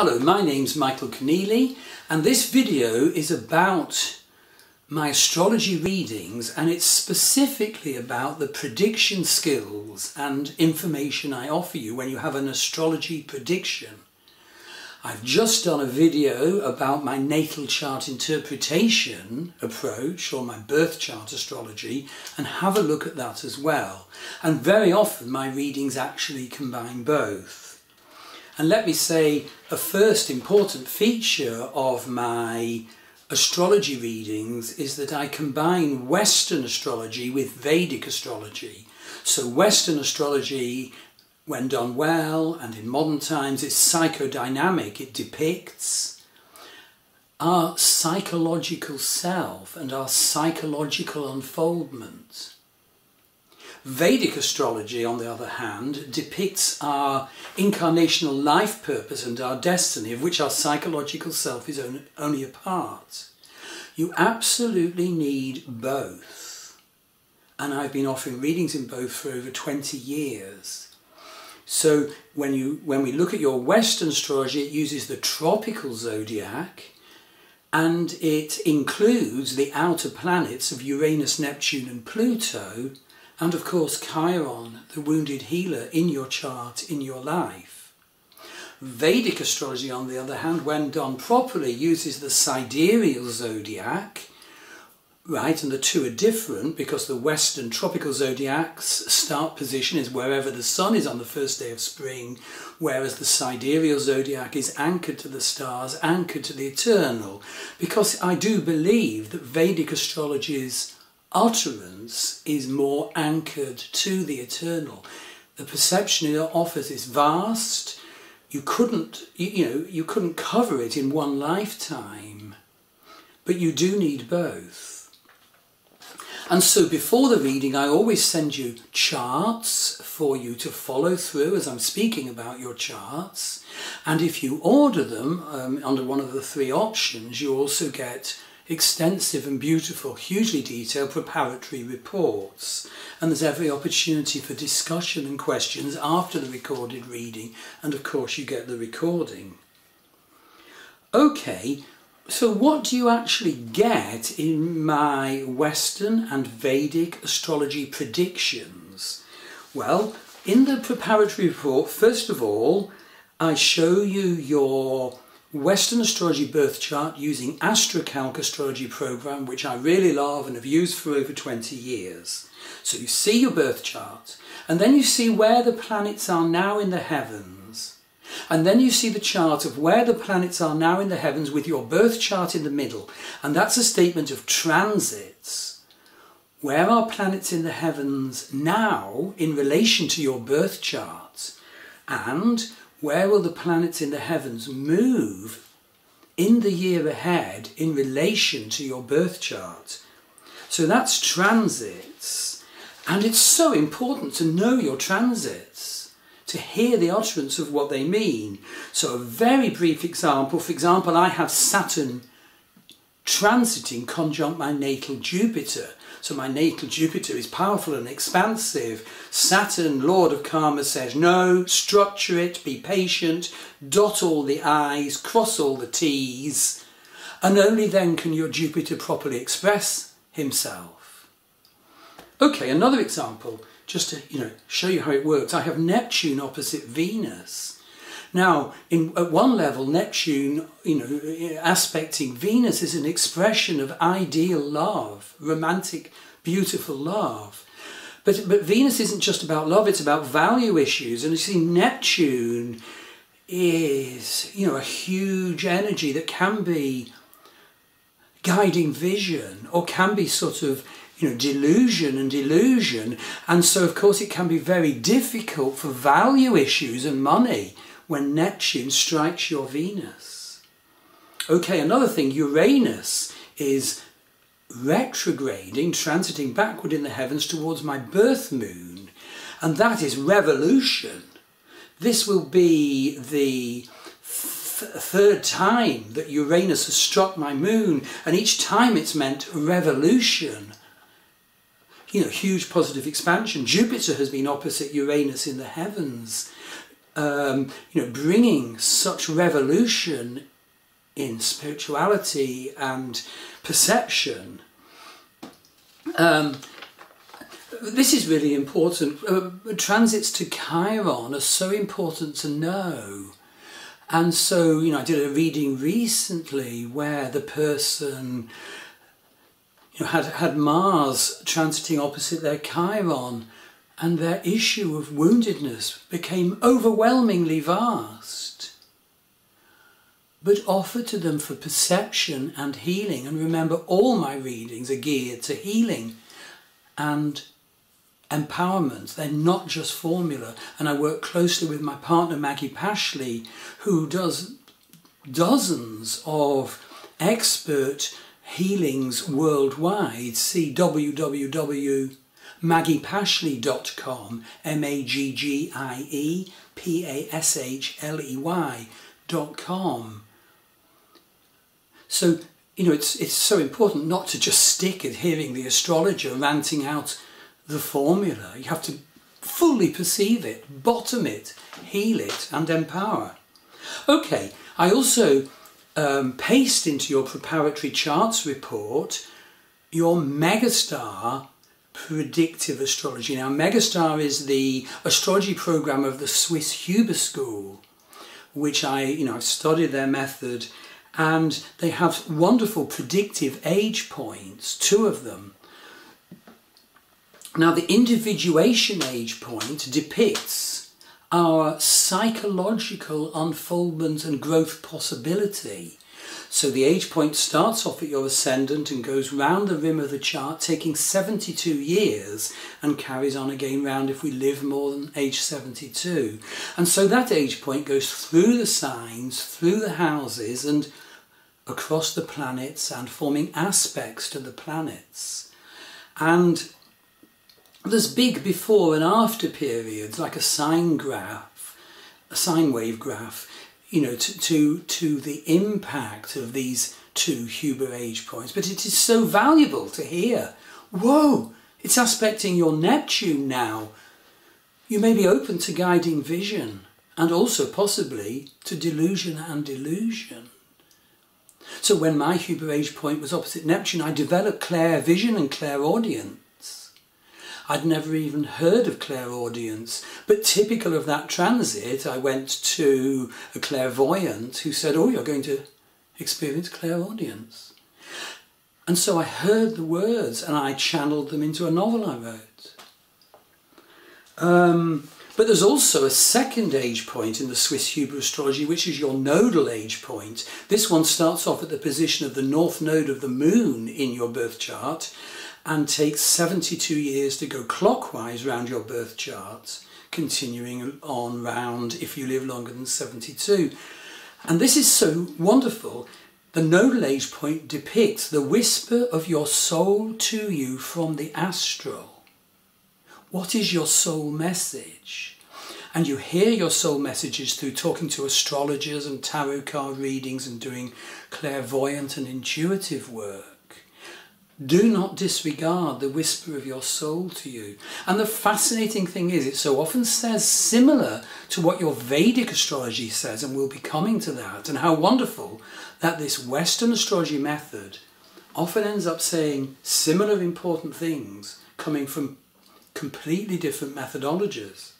Hello, my name's Michael Conneely, and this video is about my astrology readings, and it's specifically about the prediction skills and information I offer you when you have an astrology prediction. I've just done a video about my natal chart interpretation approach, or my birth chart astrology, and have a look at that as well. And very often my readings actually combine both. And let me say, a first important feature of my astrology readings is that I combine Western astrology with Vedic astrology. So Western astrology, when done well and in modern times, is psychodynamic. It depicts our psychological self and our psychological unfoldment. Vedic astrology, on the other hand, depicts our incarnational life purpose and our destiny, of which our psychological self is only a part. You absolutely need both. And I've been offering readings in both for over 20 years. So when we look at your Western astrology, it uses the tropical zodiac, and it includes the outer planets of Uranus, Neptune and Pluto, and of course Chiron, the wounded healer in your chart, in your life. Vedic astrology, on the other hand, when done properly, uses the sidereal zodiac, right, and the two are different because the Western tropical zodiac's start position is wherever the sun is on the first day of spring, whereas the sidereal zodiac is anchored to the stars, anchored to the eternal, because I do believe that Vedic astrology's utterance is more anchored to the eternal. The perception it offers is vast. You couldn't cover it in one lifetime, but you do need both. And so before the reading, I always send you charts for you to follow through as I'm speaking about your charts. And if you order them under one of the three options, you also get extensive and beautiful, hugely detailed preparatory reports. And there's every opportunity for discussion and questions after the recorded reading, and of course you get the recording. Okay, so what do you actually get in my Western and Vedic astrology predictions? Well, in the preparatory report, first of all, I show you your Western astrology birth chart using AstroCalc astrology program, which I really love and have used for over 20 years. So you see your birth chart, and then you see where the planets are now in the heavens. And then you see the chart of where the planets are now in the heavens with your birth chart in the middle. And that's a statement of transits. Where are planets in the heavens now in relation to your birth chart? And where will the planets in the heavens move in the year ahead in relation to your birth chart? So that's transits. And it's so important to know your transits, to hear the utterance of what they mean. So a very brief example, for example, I have Saturn transiting conjunct my natal Jupiter. So my natal Jupiter is powerful and expansive. Saturn, Lord of Karma, says no, structure it, be patient, dot all the I's, cross all the T's, and only then can your Jupiter properly express himself. Okay, another example, just to show you how it works. I have Neptune opposite Venus. Now, at one level, Neptune, aspecting Venus is an expression of ideal love, romantic, beautiful love. But Venus isn't just about love, it's about value issues. And you see, Neptune is, a huge energy that can be guiding vision, or can be sort of, delusion and illusion. And so, of course, it can be very difficult for value issues and money when Neptune strikes your Venus. Okay, another thing, Uranus is retrograding, transiting backward in the heavens towards my birth moon, and that is revolution. This will be the third time that Uranus has struck my moon, and each time it's meant revolution. Huge positive expansion. Jupiter has been opposite Uranus in the heavens. bringing such revolution in spirituality and perception. This is really important. Transits to Chiron are so important to know. And so, I did a reading recently where the person had Mars transiting opposite their Chiron, and their issue of woundedness became overwhelmingly vast, but offered to them for perception and healing. And remember, all my readings are geared to healing and empowerment. They're not just formula. And I work closely with my partner Maggie Pashley, who does dozens of expert healings worldwide. See www.maggiepashley.com, MAGGIEPASHLEY.com. So, it's so important not to just stick at hearing the astrologer ranting out the formula. You have to fully perceive it, bottom it, heal it, and empower. Okay, I also paste into your preparatory charts report your Megastar Predictive Astrology. Now, Megastar is the astrology program of the Swiss Huber School, which I've studied their method, and they have wonderful predictive age points, 2 of them. Now, the individuation age point depicts our psychological unfoldment and growth possibility. So the age point starts off at your ascendant and goes round the rim of the chart, taking 72 years, and carries on again round if we live more than age 72. And so that age point goes through the signs, through the houses, and across the planets, and forming aspects to the planets. And there's big before and after periods, like a sine graph, a sine wave graph, to the impact of these 2 Huber age points. But it is so valuable to hear, whoa, it's aspecting your Neptune now. You may be open to guiding vision, and also possibly to delusion and delusion. So when my Huber age point was opposite Neptune, I developed clair vision and clairaudience. I'd never even heard of clairaudience, but typical of that transit, I went to a clairvoyant who said, oh, you're going to experience clairaudience. And so I heard the words and I channeled them into a novel I wrote. But there's also a second age point in the Swiss Huber astrology, which is your nodal age point. This one starts off at the position of the north node of the moon in your birth chart, and takes 72 years to go clockwise round your birth chart, continuing on round if you live longer than 72. And this is so wonderful. The nodal age point depicts the whisper of your soul to you from the astral. What is your soul message? And you hear your soul messages through talking to astrologers and tarot card readings and doing clairvoyant and intuitive work. Do not disregard the whisper of your soul to you. And the fascinating thing is, it so often says similar to what your Vedic astrology says, and we'll be coming to that, and how wonderful that this Western astrology method often ends up saying similar important things coming from completely different methodologies.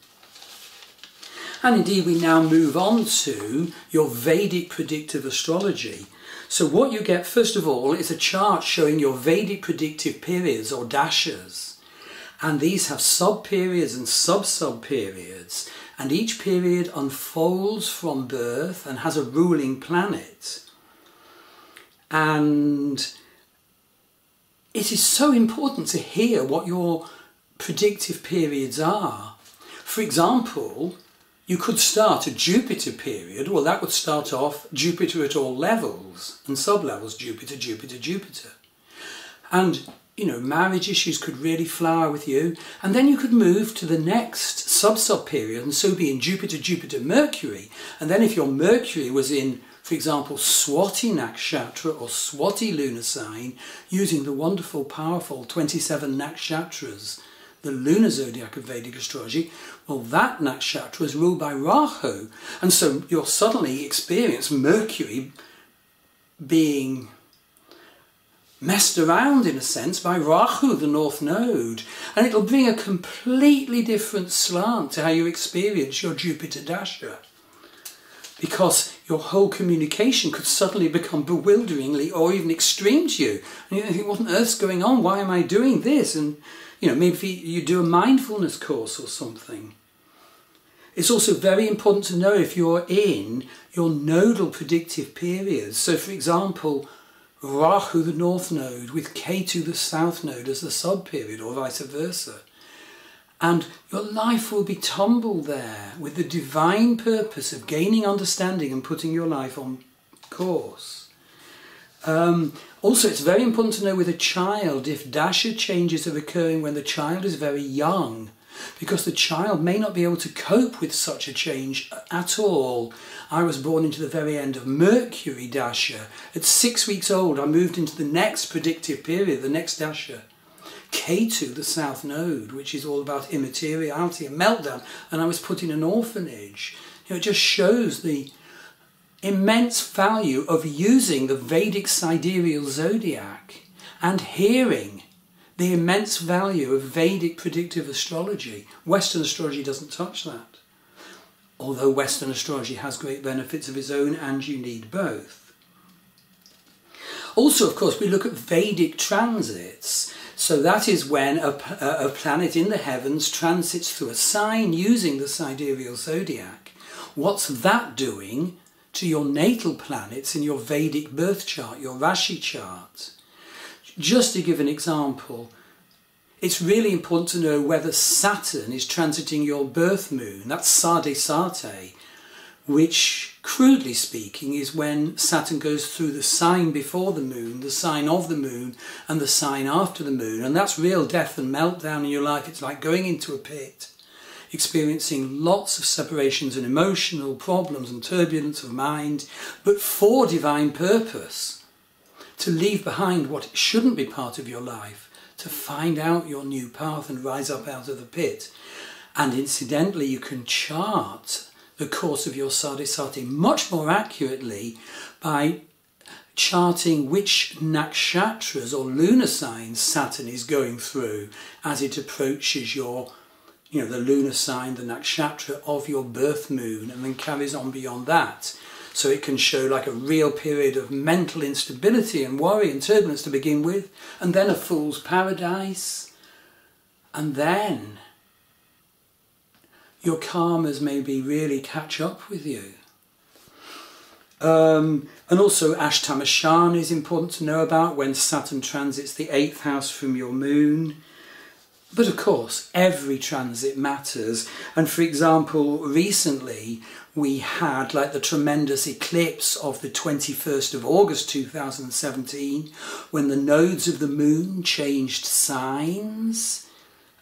And indeed, we now move on to your Vedic predictive astrology. So what you get, first of all, is a chart showing your Vedic predictive periods, or dashas. And these have sub-periods and sub-sub-periods. And each period unfolds from birth and has a ruling planet. And it is so important to hear what your predictive periods are. For example, you could start a Jupiter period. Well, that would start off Jupiter at all levels and sub-levels, Jupiter, Jupiter, Jupiter. And, marriage issues could really flower with you. And then you could move to the next sub-sub period and so be in Jupiter, Jupiter, Mercury. And then if your Mercury was in, for example, Swati Nakshatra or Swati lunar sign, using the wonderful, powerful 27 Nakshatras the lunar zodiac of Vedic astrology, well, that nakshatra is ruled by Rahu. And so you'll suddenly experience Mercury being messed around, in a sense, by Rahu, the North Node. And it'll bring a completely different slant to how you experience your Jupiter Dasha. Because your whole communication could suddenly become bewilderingly or even extreme to you. And you think, what on earth's going on? Why am I doing this? And, maybe you do a mindfulness course or something. It's also very important to know if you're in your nodal predictive periods. So, for example, Rahu, the North Node, with Ketu, the South Node, as the sub-period, or vice versa. And your life will be tumbled there with the divine purpose of gaining understanding and putting your life on course. Also, it's very important to know with a child if dasha changes are occurring when the child is very young, because the child may not be able to cope with such a change at all. I was born into the very end of Mercury dasha. At 6 weeks old, I moved into the next predictive period, the next dasha. Ketu, the South Node, which is all about immateriality and meltdown, and I was put in an orphanage. It just shows the immense value of using the Vedic sidereal zodiac and hearing the immense value of Vedic predictive astrology. Western astrology doesn't touch that, although Western astrology has great benefits of its own, and you need both. Also, of course, we look at Vedic transits. So that is when a planet in the heavens transits through a sign using the sidereal zodiac. What's that doing to your natal planets in your Vedic birth chart, your Rashi chart? Just to give an example, it's really important to know whether Saturn is transiting your birth moon. That's Sade Sate, which, crudely speaking, is when Saturn goes through the sign before the moon, the sign of the moon, and the sign after the moon. And that's real death and meltdown in your life. It's like going into a pit, experiencing lots of separations and emotional problems and turbulence of mind, but for divine purpose, to leave behind what shouldn't be part of your life, to find out your new path and rise up out of the pit. And incidentally, you can chart the course of your Sadhisati much more accurately by charting which nakshatras or lunar signs Saturn is going through as it approaches your, the lunar sign, the nakshatra of your birth moon, and then carries on beyond that. So it can show like a real period of mental instability and worry and turbulence to begin with, and then a fool's paradise, and then your karmas maybe really catch up with you. And also Ashtamashan is important to know about when Saturn transits the 8th house from your moon. But of course, every transit matters. And for example, recently we had like the tremendous eclipse of the 21st of August 2017, when the nodes of the moon changed signs,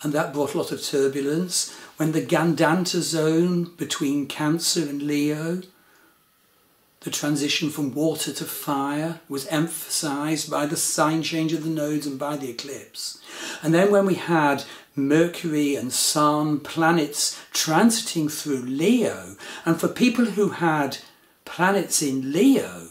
and that brought a lot of turbulence. When the Gandanta zone between Cancer and Leo, the transition from water to fire, was emphasised by the sign change of the nodes and by the eclipse. And then when we had Mercury and Sun, planets transiting through Leo, and for people who had planets in Leo,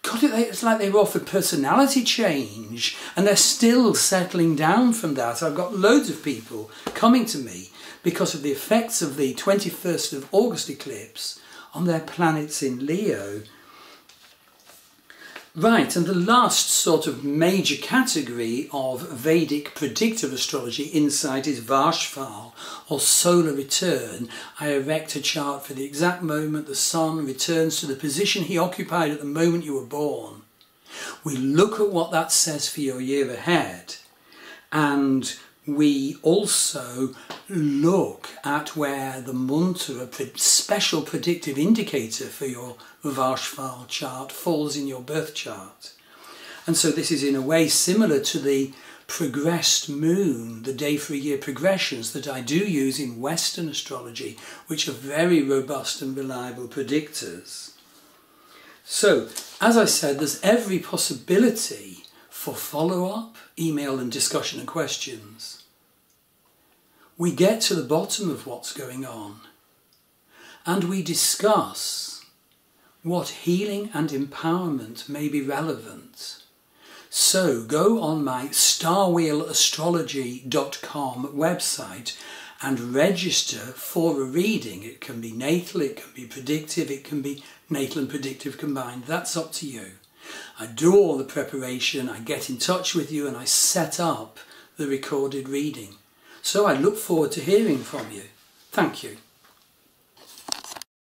God, it's like they were offered personality change, and they're still settling down from that. I've got loads of people coming to me because of the effects of the 21st of August eclipse on their planets in Leo. Right, and the last sort of major category of Vedic predictive astrology insight is Varshfal, or solar return. I erect a chart for the exact moment the sun returns to the position he occupied at the moment you were born. We look at what that says for your year ahead, and we also look at where the mantra, a special predictive indicator for your Varshfal chart, falls in your birth chart. And so this is in a way similar to the progressed moon, the day for a year progressions that I do use in Western astrology, which are very robust and reliable predictors. So, as I said, there's every possibility for follow-up, email and discussion and questions. we get to the bottom of what's going on and we discuss what healing and empowerment may be relevant. So go on my starwheelastrology.com website and register for a reading. It can be natal, it can be predictive, it can be natal and predictive combined. That's up to you. I do all the preparation, I get in touch with you and I set up the recorded reading. So I look forward to hearing from you. Thank you.